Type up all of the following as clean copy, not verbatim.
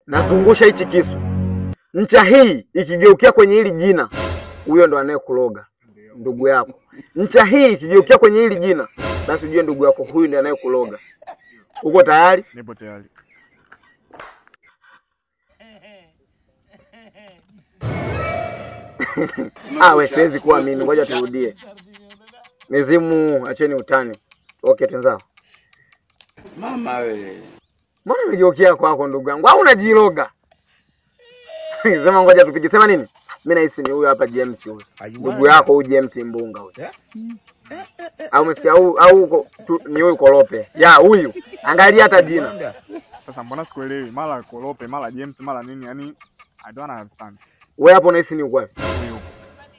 nazungusha hichi kisu. Ncha hii ikigeukia kwenye hili jina, huyo ndo anayekuloga ndugu yako. Ncha hii ikigeukia kwenye hili jina, basi ujue ndugu yako huyu ndiye anayekuloga. Uko tayari? Nipo tayari. Wewe siwezi kuwa mimi, ngoja turudie. Mizimu, acheni utani. Okay, tenzao. Mama wewe. Mbona umegeukia kwako ndugu yangu? Au unajiroga? Sema ngoja tupige. Sema nini? Mimi nahisi ni huyu hapa James huyu. Ndugu yako huyu James Mbunga huyu. Au umesikia au ni huyu Kolope? Ya huyu. Angalia hata jina. Sasa mbona sikuelewi? Mara Kolope, mara James, mara nini? Yaani I don't understand. Wewe hapo unahisi ni ukweli?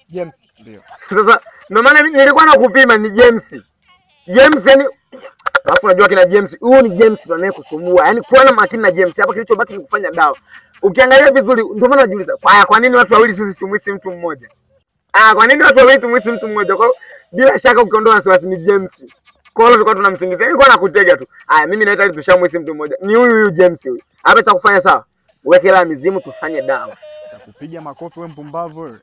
James Ndio. Sasa ndio maana nilikuwa nakupima ni James. James yani alafu unajua kina James, huyu ni James ndo anayekusumbua. Yaani kuwa na makini na James. Hapa kilichobaki ni kufanya dawa. Ukiangalia vizuri ndio maana najiuliza, kwa nini watu wawili sisi tumwisi mtu mmoja? Kwa nini watu wawili tumwisi mtu mmoja? Kwa bila shaka ukiondoa wasiwasi ni James. Kwa hiyo tulikuwa tunamsingizia. Nilikuwa nakutega tu. Mimi naita ili tushamwisi mtu mmoja. Ni huyu James huyu. Hapa cha kufanya sawa. Weke hela mizimu tufanye dawa. Kupiga makofi wewe mpumbavu wewe.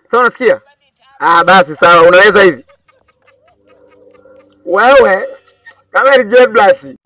Sasa unasikia? Basi sawa, unaweza hivi. Wewe kama ni Jeblasi